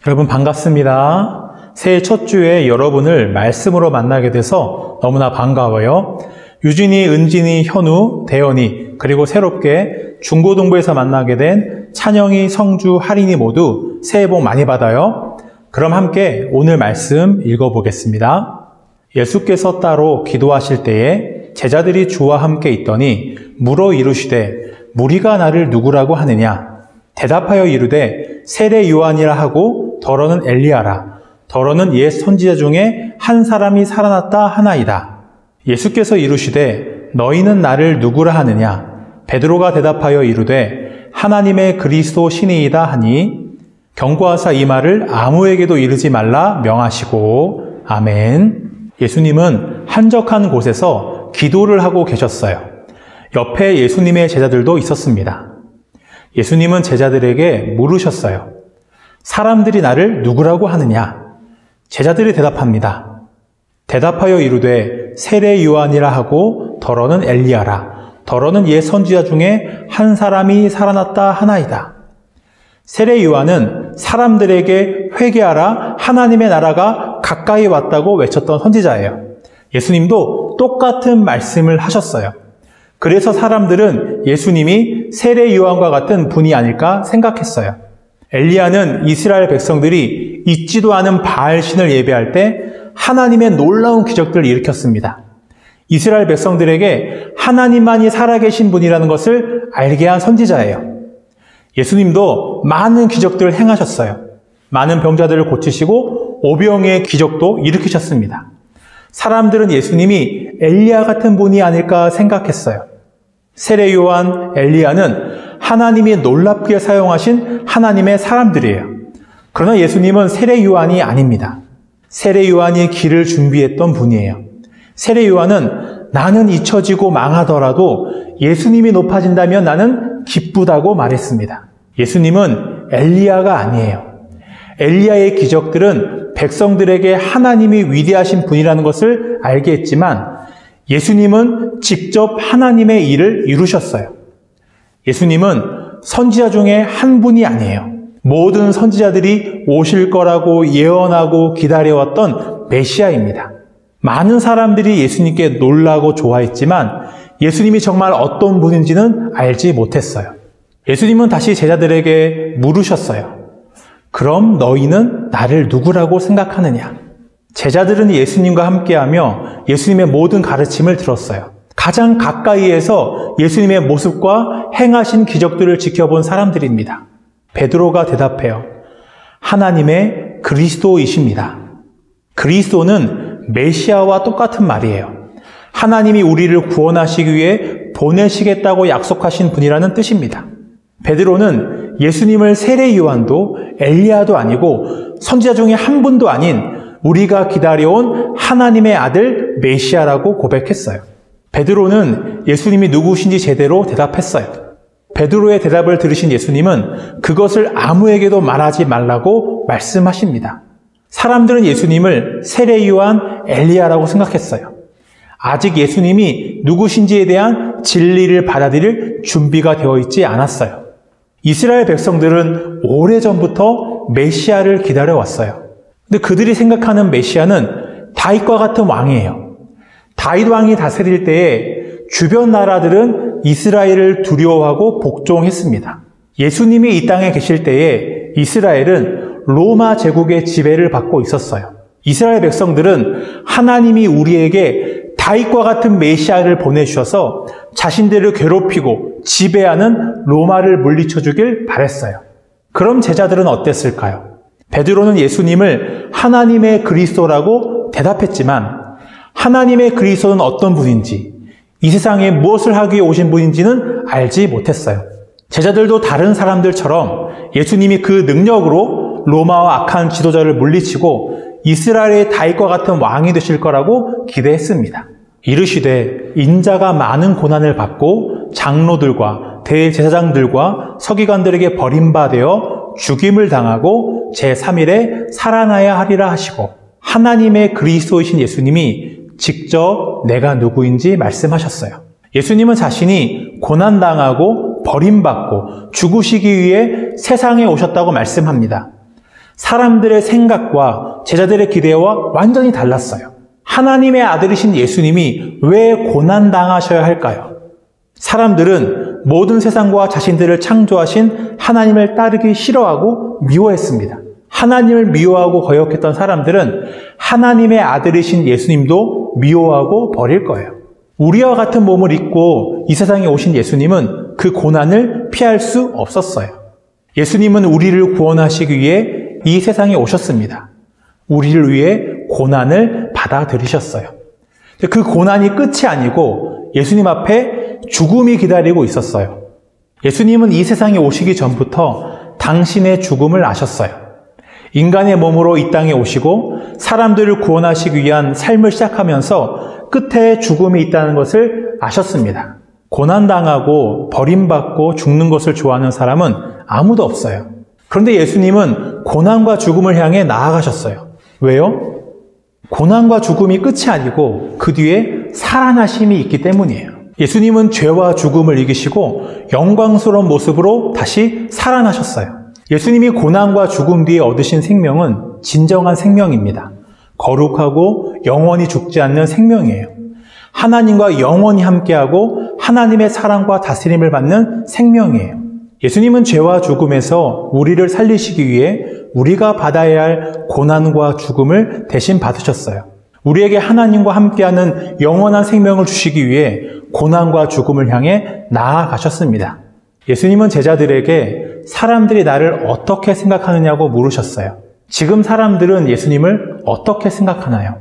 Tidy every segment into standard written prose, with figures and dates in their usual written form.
여러분 반갑습니다. 새해 첫 주에 여러분을 말씀으로 만나게 돼서 너무나 반가워요. 유진이, 은진이, 현우, 대현이, 그리고 새롭게 중고등부에서 만나게 된 찬영이, 성주, 할인이 모두 새해 복 많이 받아요. 그럼 함께 오늘 말씀 읽어보겠습니다. 예수께서 따로 기도하실 때에 제자들이 주와 함께 있더니 물어 이르시되 무리가 나를 누구라고 하느냐? 대답하여 이르되 세례 요한이라 하고 더러는 엘리야라. 더러는 옛 선지자 중에 한 사람이 살아났다 하나이다. 예수께서 이르시되 너희는 나를 누구라 하느냐? 베드로가 대답하여 이르되 하나님의 그리스도 신이이다 하니 경고하사 이 말을 아무에게도 이르지 말라 명하시고. 아멘. 예수님은 한적한 곳에서 기도를 하고 계셨어요. 옆에 예수님의 제자들도 있었습니다. 예수님은 제자들에게 물으셨어요. 사람들이 나를 누구라고 하느냐? 제자들이 대답합니다. 대답하여 이르되 세례 요한이라 하고 더러는 엘리야라. 더러는 옛 선지자 중에 한 사람이 살아났다 하나이다. 세례 요한은 사람들에게 회개하라, 하나님의 나라가 가까이 왔다고 외쳤던 선지자예요. 예수님도 똑같은 말씀을 하셨어요. 그래서 사람들은 예수님이 세례 요한과 같은 분이 아닐까 생각했어요. 엘리야는 이스라엘 백성들이 있지도 않은 바알신을 예배할 때 하나님의 놀라운 기적들을 일으켰습니다. 이스라엘 백성들에게 하나님만이 살아계신 분이라는 것을 알게 한 선지자예요. 예수님도 많은 기적들을 행하셨어요. 많은 병자들을 고치시고 오병의 기적도 일으키셨습니다. 사람들은 예수님이 엘리야 같은 분이 아닐까 생각했어요. 세례 요한, 엘리야는 하나님이 놀랍게 사용하신 하나님의 사람들이에요. 그러나 예수님은 세례 요한이 아닙니다. 세례 요한이 길을 준비했던 분이에요. 세례 요한은 나는 잊혀지고 망하더라도 예수님이 높아진다면 나는 기쁘다고 말했습니다. 예수님은 엘리야가 아니에요. 엘리야의 기적들은 백성들에게 하나님이 위대하신 분이라는 것을 알게 했지만 예수님은 직접 하나님의 일을 이루셨어요. 예수님은 선지자 중에 한 분이 아니에요. 모든 선지자들이 오실 거라고 예언하고 기다려왔던 메시아입니다. 많은 사람들이 예수님께 놀라고 좋아했지만 예수님이 정말 어떤 분인지는 알지 못했어요. 예수님은 다시 제자들에게 물으셨어요. 그럼 너희는 나를 누구라고 생각하느냐? 제자들은 예수님과 함께하며 예수님의 모든 가르침을 들었어요. 가장 가까이에서 예수님의 모습과 행하신 기적들을 지켜본 사람들입니다. 베드로가 대답해요. 하나님의 그리스도이십니다. 그리스도는 메시아와 똑같은 말이에요. 하나님이 우리를 구원하시기 위해 보내시겠다고 약속하신 분이라는 뜻입니다. 베드로는 예수님을 세례 요한도 엘리야도 아니고 선지자 중에 한 분도 아닌 우리가 기다려온 하나님의 아들 메시아라고 고백했어요. 베드로는 예수님이 누구신지 제대로 대답했어요. 베드로의 대답을 들으신 예수님은 그것을 아무에게도 말하지 말라고 말씀하십니다. 사람들은 예수님을 세례 요한, 엘리야라고 생각했어요. 아직 예수님이 누구신지에 대한 진리를 받아들일 준비가 되어 있지 않았어요. 이스라엘 백성들은 오래전부터 메시아를 기다려왔어요. 근데 그들이 생각하는 메시아는 다윗과 같은 왕이에요. 다윗 왕이 다스릴 때에 주변 나라들은 이스라엘을 두려워하고 복종했습니다. 예수님이 이 땅에 계실 때에 이스라엘은 로마 제국의 지배를 받고 있었어요. 이스라엘 백성들은 하나님이 우리에게 다윗과 같은 메시아를 보내주셔서 자신들을 괴롭히고 지배하는 로마를 물리쳐주길 바랬어요. 그럼 제자들은 어땠을까요? 베드로는 예수님을 하나님의 그리스도라고 대답했지만 하나님의 그리스도는 어떤 분인지, 이 세상에 무엇을 하기 위해 오신 분인지는 알지 못했어요. 제자들도 다른 사람들처럼 예수님이 그 능력으로 로마와 악한 지도자를 물리치고 이스라엘의 다윗과 같은 왕이 되실 거라고 기대했습니다. 이르시되 인자가 많은 고난을 받고 장로들과 대제사장들과 서기관들에게 버림받아 죽임을 당하고 제3일에 살아나야 하리라 하시고 하나님의 그리스도이신 예수님이 직접 내가 누구인지 말씀하셨어요. 예수님은 자신이 고난당하고 버림받고 죽으시기 위해 세상에 오셨다고 말씀합니다. 사람들의 생각과 제자들의 기대와 완전히 달랐어요. 하나님의 아들이신 예수님이 왜 고난당하셔야 할까요? 사람들은 모든 세상과 자신들을 창조하신 하나님을 따르기 싫어하고 미워했습니다. 하나님을 미워하고 거역했던 사람들은 하나님의 아들이신 예수님도 미워하고 버릴 거예요. 우리와 같은 몸을 입고 이 세상에 오신 예수님은 그 고난을 피할 수 없었어요. 예수님은 우리를 구원하시기 위해 이 세상에 오셨습니다. 우리를 위해 고난을 받아들이셨어요. 그 고난이 끝이 아니고 예수님 앞에 죽음이 기다리고 있었어요. 예수님은 이 세상에 오시기 전부터 당신의 죽음을 아셨어요. 인간의 몸으로 이 땅에 오시고 사람들을 구원하시기 위한 삶을 시작하면서 끝에 죽음이 있다는 것을 아셨습니다. 고난당하고 버림받고 죽는 것을 좋아하는 사람은 아무도 없어요. 그런데 예수님은 고난과 죽음을 향해 나아가셨어요. 왜요? 고난과 죽음이 끝이 아니고 그 뒤에 살아나심이 있기 때문이에요. 예수님은 죄와 죽음을 이기시고 영광스러운 모습으로 다시 살아나셨어요. 예수님이 고난과 죽음 뒤에 얻으신 생명은 진정한 생명입니다. 거룩하고 영원히 죽지 않는 생명이에요. 하나님과 영원히 함께하고 하나님의 사랑과 다스림을 받는 생명이에요. 예수님은 죄와 죽음에서 우리를 살리시기 위해 우리가 받아야 할 고난과 죽음을 대신 받으셨어요. 우리에게 하나님과 함께하는 영원한 생명을 주시기 위해 고난과 죽음을 향해 나아가셨습니다. 예수님은 제자들에게 사람들이 나를 어떻게 생각하느냐고 물으셨어요. 지금 사람들은 예수님을 어떻게 생각하나요?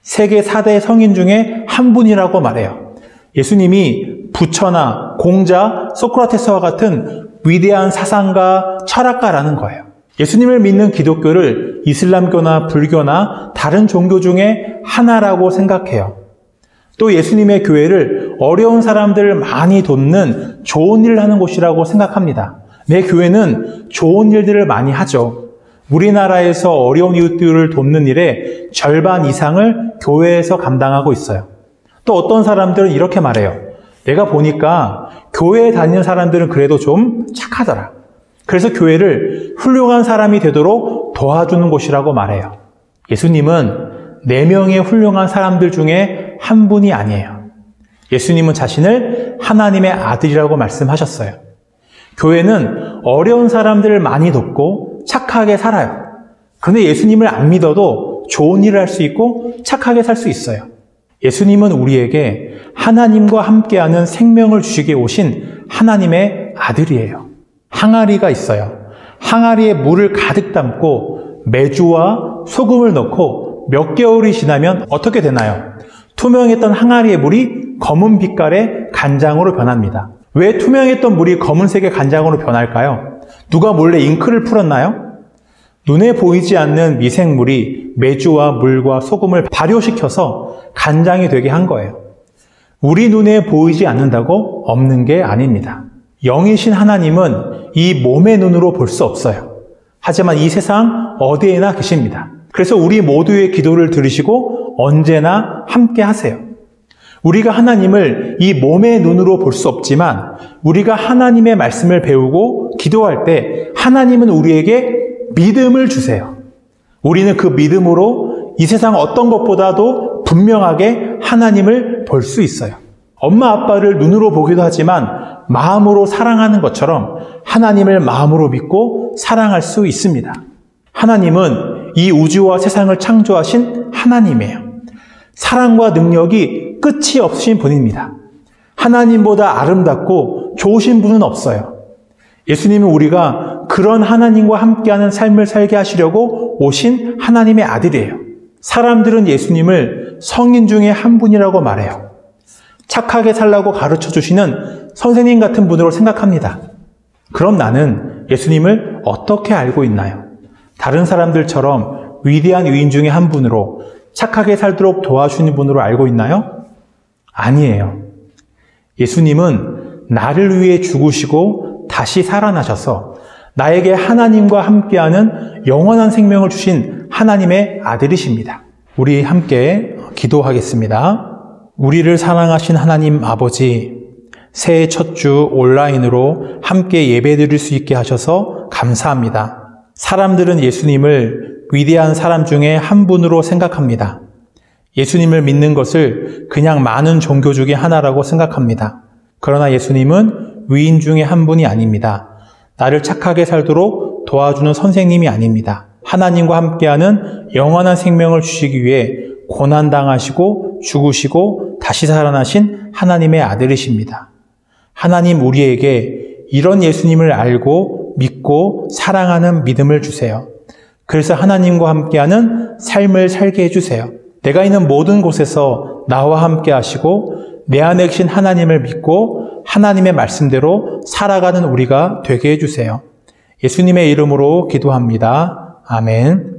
세계 4대 성인 중에 한 분이라고 말해요. 예수님이 부처나 공자, 소크라테스와 같은 위대한 사상가, 철학가라는 거예요. 예수님을 믿는 기독교를 이슬람교나 불교나 다른 종교 중에 하나라고 생각해요. 또 예수님의 교회를 어려운 사람들을 많이 돕는 좋은 일을 하는 곳이라고 생각합니다. 내 교회는 좋은 일들을 많이 하죠. 우리나라에서 어려운 이웃들을 돕는 일의 절반 이상을 교회에서 감당하고 있어요. 또 어떤 사람들은 이렇게 말해요. 내가 보니까 교회에 다니는 사람들은 그래도 좀 착하더라. 그래서 교회를 훌륭한 사람이 되도록 도와주는 곳이라고 말해요. 예수님은 4명의 훌륭한 사람들 중에 한 분이 아니에요. 예수님은 자신을 하나님의 아들이라고 말씀하셨어요. 교회는 어려운 사람들을 많이 돕고 착하게 살아요. 그런데 예수님을 안 믿어도 좋은 일을 할 수 있고 착하게 살 수 있어요. 예수님은 우리에게 하나님과 함께하는 생명을 주시게 오신 하나님의 아들이에요. 항아리가 있어요. 항아리에 물을 가득 담고 메주와 소금을 넣고 몇 개월이 지나면 어떻게 되나요? 투명했던 항아리의 물이 검은 빛깔의 간장으로 변합니다. 왜 투명했던 물이 검은색의 간장으로 변할까요? 누가 몰래 잉크를 풀었나요? 눈에 보이지 않는 미생물이 메주와 물과 소금을 발효시켜서 간장이 되게 한 거예요. 우리 눈에 보이지 않는다고 없는 게 아닙니다. 영이신 하나님은 이 몸의 눈으로 볼 수 없어요. 하지만 이 세상 어디에나 계십니다. 그래서 우리 모두의 기도를 들으시고 언제나 함께 하세요. 우리가 하나님을 이 몸의 눈으로 볼 수 없지만 우리가 하나님의 말씀을 배우고 기도할 때 하나님은 우리에게 믿음을 주세요. 우리는 그 믿음으로 이 세상 어떤 것보다도 분명하게 하나님을 볼 수 있어요. 엄마 아빠를 눈으로 보기도 하지만 마음으로 사랑하는 것처럼 하나님을 마음으로 믿고 사랑할 수 있습니다. 하나님은 이 우주와 세상을 창조하신 하나님이에요. 사랑과 능력이 끝이 없으신 분입니다. 하나님보다 아름답고 좋으신 분은 없어요. 예수님은 우리가 그런 하나님과 함께하는 삶을 살게 하시려고 오신 하나님의 아들이에요. 사람들은 예수님을 성인 중에 한 분이라고 말해요. 착하게 살라고 가르쳐 주시는 선생님 같은 분으로 생각합니다. 그럼 나는 예수님을 어떻게 알고 있나요? 다른 사람들처럼 위대한 위인 중에 한 분으로 착하게 살도록 도와주는 분으로 알고 있나요? 아니에요. 예수님은 나를 위해 죽으시고 다시 살아나셔서 나에게 하나님과 함께하는 영원한 생명을 주신 하나님의 아들이십니다. 우리 함께 기도하겠습니다. 우리를 사랑하신 하나님 아버지, 새해 첫 주 온라인으로 함께 예배드릴 수 있게 하셔서 감사합니다. 사람들은 예수님을 위대한 사람 중에 한 분으로 생각합니다. 예수님을 믿는 것을 그냥 많은 종교 중에 하나라고 생각합니다. 그러나 예수님은 위인 중에 한 분이 아닙니다. 나를 착하게 살도록 도와주는 선생님이 아닙니다. 하나님과 함께하는 영원한 생명을 주시기 위해 고난당하시고 죽으시고 다시 살아나신 하나님의 아들이십니다. 하나님 우리에게 이런 예수님을 알고 믿고 사랑하는 믿음을 주세요. 그래서 하나님과 함께하는 삶을 살게 해주세요. 내가 있는 모든 곳에서 나와 함께 하시고 내 안에 계신 하나님을 믿고 하나님의 말씀대로 살아가는 우리가 되게 해주세요. 예수님의 이름으로 기도합니다. 아멘.